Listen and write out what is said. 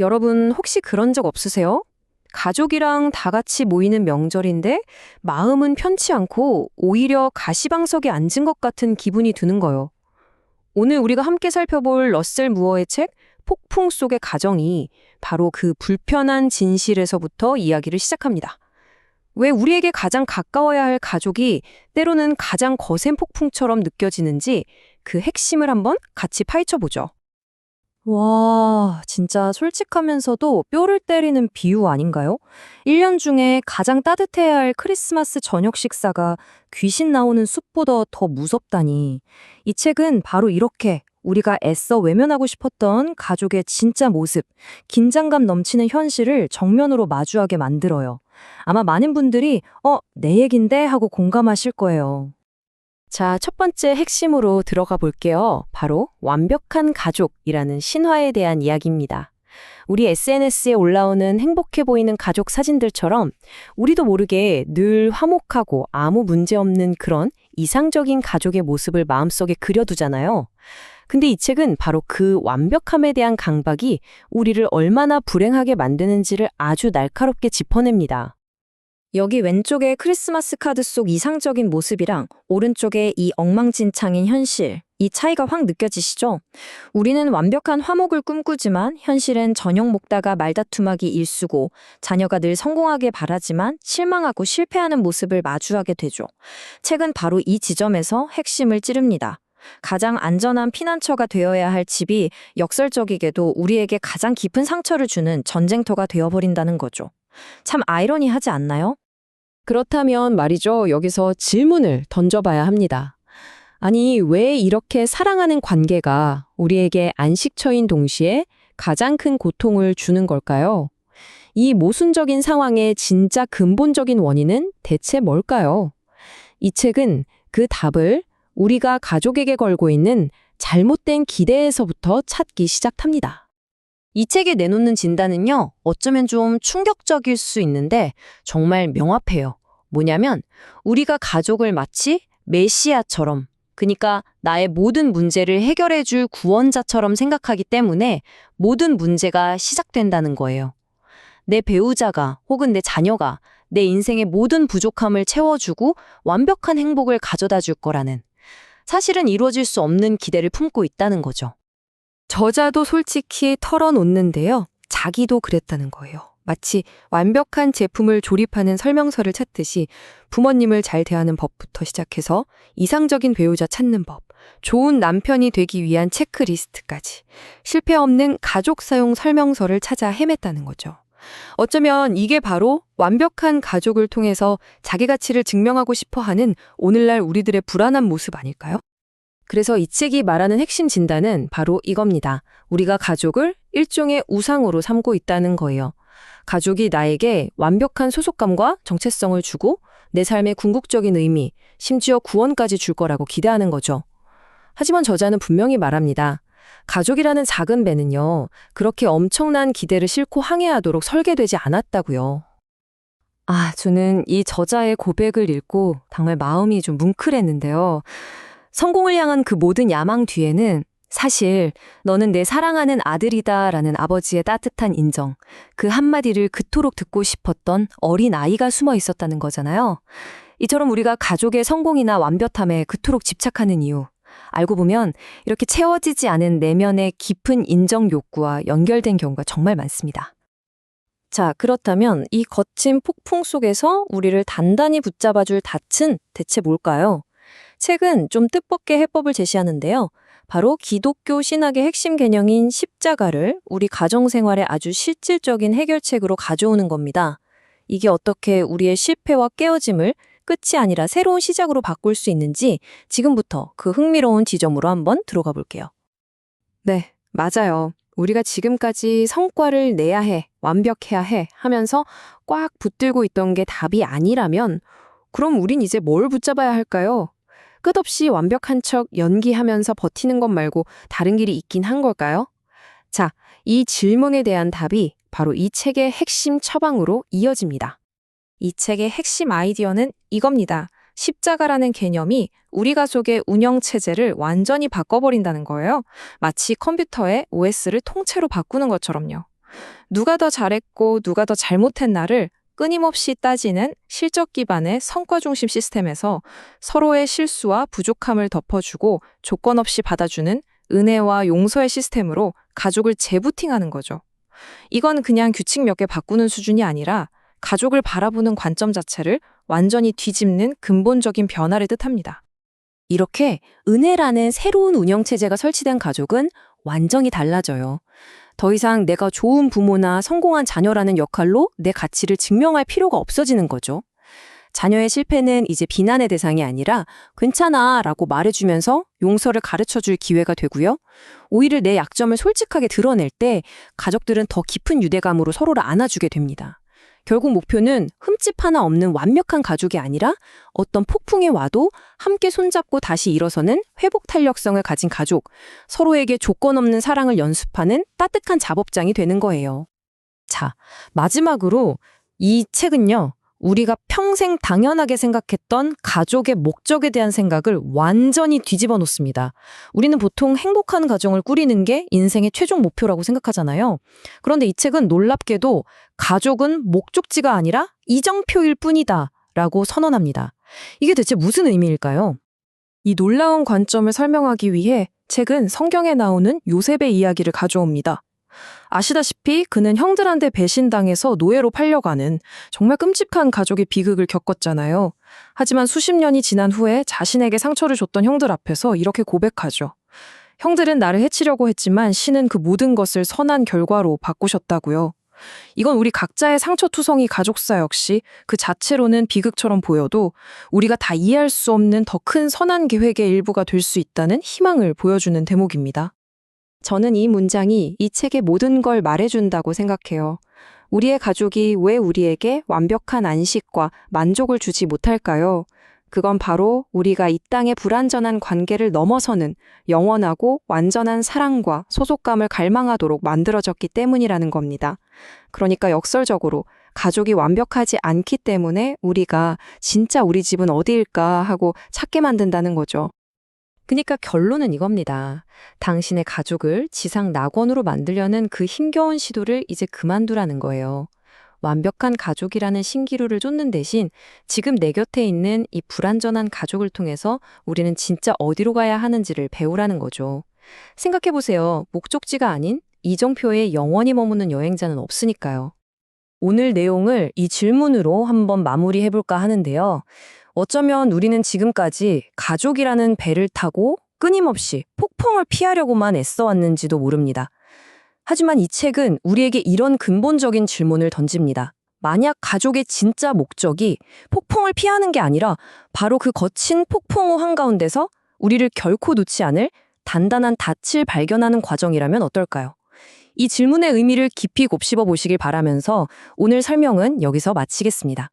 여러분 혹시 그런 적 없으세요? 가족이랑 다 같이 모이는 명절인데 마음은 편치 않고 오히려 가시방석에 앉은 것 같은 기분이 드는 거요. 오늘 우리가 함께 살펴볼 러셀 무어의 책 폭풍 속의 가정이 바로 그 불편한 진실에서부터 이야기를 시작합니다. 왜 우리에게 가장 가까워야 할 가족이 때로는 가장 거센 폭풍처럼 느껴지는지 그 핵심을 한번 같이 파헤쳐 보죠. 와, 진짜 솔직하면서도 뼈를 때리는 비유 아닌가요? 1년 중에 가장 따뜻해야 할 크리스마스 저녁 식사가 귀신 나오는 숲보다 더 무섭다니. 이 책은 바로 이렇게 우리가 애써 외면하고 싶었던 가족의 진짜 모습, 긴장감 넘치는 현실을 정면으로 마주하게 만들어요. 아마 많은 분들이 내 얘긴데 하고 공감하실 거예요. 자, 첫 번째 핵심으로 들어가 볼게요. 바로 완벽한 가족이라는 신화에 대한 이야기입니다. 우리 SNS에 올라오는 행복해 보이는 가족 사진들처럼 우리도 모르게 늘 화목하고 아무 문제 없는 그런 이상적인 가족의 모습을 마음속에 그려두잖아요. 근데 이 책은 바로 그 완벽함에 대한 강박이 우리를 얼마나 불행하게 만드는지를 아주 날카롭게 짚어냅니다. 여기 왼쪽의 크리스마스 카드 속 이상적인 모습이랑 오른쪽의 이 엉망진창인 현실, 이 차이가 확 느껴지시죠? 우리는 완벽한 화목을 꿈꾸지만 현실은 저녁 먹다가 말다툼하기 일쑤고 자녀가 늘 성공하게 바라지만 실망하고 실패하는 모습을 마주하게 되죠. 책은 바로 이 지점에서 핵심을 찌릅니다. 가장 안전한 피난처가 되어야 할 집이 역설적이게도 우리에게 가장 깊은 상처를 주는 전쟁터가 되어버린다는 거죠. 참 아이러니하지 않나요? 그렇다면 말이죠. 여기서 질문을 던져봐야 합니다. 아니, 왜 이렇게 사랑하는 관계가 우리에게 안식처인 동시에 가장 큰 고통을 주는 걸까요? 이 모순적인 상황의 진짜 근본적인 원인은 대체 뭘까요? 이 책은 그 답을 우리가 가족에게 걸고 있는 잘못된 기대에서부터 찾기 시작합니다. 이 책에 내놓는 진단은요, 어쩌면 좀 충격적일 수 있는데 정말 명확해요. 뭐냐면 우리가 가족을 마치 메시아처럼, 그러니까 나의 모든 문제를 해결해 줄 구원자처럼 생각하기 때문에 모든 문제가 시작된다는 거예요. 내 배우자가 혹은 내 자녀가 내 인생의 모든 부족함을 채워주고 완벽한 행복을 가져다 줄 거라는, 사실은 이루어질 수 없는 기대를 품고 있다는 거죠. 저자도 솔직히 털어놓는데요. 자기도 그랬다는 거예요. 마치 완벽한 제품을 조립하는 설명서를 찾듯이 부모님을 잘 대하는 법부터 시작해서 이상적인 배우자 찾는 법, 좋은 남편이 되기 위한 체크리스트까지 실패 없는 가족 사용 설명서를 찾아 헤맸다는 거죠. 어쩌면 이게 바로 완벽한 가족을 통해서 자기 가치를 증명하고 싶어 하는 오늘날 우리들의 불안한 모습 아닐까요? 그래서 이 책이 말하는 핵심 진단은 바로 이겁니다. 우리가 가족을 일종의 우상으로 삼고 있다는 거예요. 가족이 나에게 완벽한 소속감과 정체성을 주고 내 삶의 궁극적인 의미, 심지어 구원까지 줄 거라고 기대하는 거죠. 하지만 저자는 분명히 말합니다. 가족이라는 작은 배는요, 그렇게 엄청난 기대를 싣고 항해하도록 설계되지 않았다고요. 저는 이 저자의 고백을 읽고 정말 마음이 좀 뭉클했는데요. 성공을 향한 그 모든 야망 뒤에는 사실 너는 내 사랑하는 아들이다라는 아버지의 따뜻한 인정, 그 한마디를 그토록 듣고 싶었던 어린 아이가 숨어 있었다는 거잖아요. 이처럼 우리가 가족의 성공이나 완벽함에 그토록 집착하는 이유, 알고 보면 이렇게 채워지지 않은 내면의 깊은 인정 욕구와 연결된 경우가 정말 많습니다. 자, 그렇다면 이 거친 폭풍 속에서 우리를 단단히 붙잡아줄 닻은 대체 뭘까요? 책은 좀 뜻밖의 해법을 제시하는데요. 바로 기독교 신학의 핵심 개념인 십자가를 우리 가정생활의 아주 실질적인 해결책으로 가져오는 겁니다. 이게 어떻게 우리의 실패와 깨어짐을 끝이 아니라 새로운 시작으로 바꿀 수 있는지 지금부터 그 흥미로운 지점으로 한번 들어가 볼게요. 네, 맞아요. 우리가 지금까지 성과를 내야 해, 완벽해야 해 하면서 꽉 붙들고 있던 게 답이 아니라면 그럼 우린 이제 뭘 붙잡아야 할까요? 끝없이 완벽한 척 연기하면서 버티는 것 말고 다른 길이 있긴 한 걸까요? 자, 이 질문에 대한 답이 바로 이 책의 핵심 처방으로 이어집니다. 이 책의 핵심 아이디어는 이겁니다. 십자가라는 개념이 우리 가족의 운영체제를 완전히 바꿔버린다는 거예요. 마치 컴퓨터의 OS를 통째로 바꾸는 것처럼요. 누가 더 잘했고 누가 더 잘못했나를 끊임없이 따지는 실적 기반의 성과 중심 시스템에서 서로의 실수와 부족함을 덮어주고 조건 없이 받아주는 은혜와 용서의 시스템으로 가족을 재부팅하는 거죠. 이건 그냥 규칙 몇 개 바꾸는 수준이 아니라 가족을 바라보는 관점 자체를 완전히 뒤집는 근본적인 변화를 뜻합니다. 이렇게 은혜라는 새로운 운영체제가 설치된 가족은 완전히 달라져요. 더 이상 내가 좋은 부모나 성공한 자녀라는 역할로 내 가치를 증명할 필요가 없어지는 거죠. 자녀의 실패는 이제 비난의 대상이 아니라 괜찮아 라고 말해주면서 용서를 가르쳐줄 기회가 되고요. 오히려 내 약점을 솔직하게 드러낼 때 가족들은 더 깊은 유대감으로 서로를 안아주게 됩니다. 결국 목표는 흠집 하나 없는 완벽한 가족이 아니라 어떤 폭풍이 와도 함께 손잡고 다시 일어서는 회복 탄력성을 가진 가족, 서로에게 조건 없는 사랑을 연습하는 따뜻한 작업장이 되는 거예요. 자, 마지막으로 이 책은요, 우리가 평생 당연하게 생각했던 가족의 목적에 대한 생각을 완전히 뒤집어 놓습니다. 우리는 보통 행복한 가정을 꾸리는 게 인생의 최종 목표라고 생각하잖아요. 그런데 이 책은 놀랍게도 가족은 목적지가 아니라 이정표일 뿐이다 라고 선언합니다. 이게 대체 무슨 의미일까요? 이 놀라운 관점을 설명하기 위해 책은 성경에 나오는 요셉의 이야기를 가져옵니다. 아시다시피 그는 형들한테 배신당해서 노예로 팔려가는 정말 끔찍한 가족의 비극을 겪었잖아요. 하지만 수십 년이 지난 후에 자신에게 상처를 줬던 형들 앞에서 이렇게 고백하죠. 형들은 나를 해치려고 했지만 신은 그 모든 것을 선한 결과로 바꾸셨다고요. 이건 우리 각자의 상처투성이 가족사 역시 그 자체로는 비극처럼 보여도 우리가 다 이해할 수 없는 더 큰 선한 계획의 일부가 될 수 있다는 희망을 보여주는 대목입니다. 저는 이 문장이 이 책의 모든 걸 말해준다고 생각해요. 우리의 가족이 왜 우리에게 완벽한 안식과 만족을 주지 못할까요? 그건 바로 우리가 이 땅의 불완전한 관계를 넘어서는 영원하고 완전한 사랑과 소속감을 갈망하도록 만들어졌기 때문이라는 겁니다. 그러니까 역설적으로 가족이 완벽하지 않기 때문에 우리가 진짜 우리 집은 어디일까 하고 찾게 만든다는 거죠. 그러니까 결론은 이겁니다. 당신의 가족을 지상 낙원으로 만들려는 그 힘겨운 시도를 이제 그만두라는 거예요. 완벽한 가족이라는 신기루를 쫓는 대신 지금 내 곁에 있는 이 불완전한 가족을 통해서 우리는 진짜 어디로 가야 하는지를 배우라는 거죠. 생각해보세요. 목적지가 아닌 이정표에 영원히 머무는 여행자는 없으니까요. 오늘 내용을 이 질문으로 한번 마무리해볼까 하는데요. 어쩌면 우리는 지금까지 가족이라는 배를 타고 끊임없이 폭풍을 피하려고만 애써왔는지도 모릅니다. 하지만 이 책은 우리에게 이런 근본적인 질문을 던집니다. 만약 가족의 진짜 목적이 폭풍을 피하는 게 아니라 바로 그 거친 폭풍우 한가운데서 우리를 결코 놓지 않을 단단한 닻을 발견하는 과정이라면 어떨까요? 이 질문의 의미를 깊이 곱씹어 보시길 바라면서 오늘 설명은 여기서 마치겠습니다.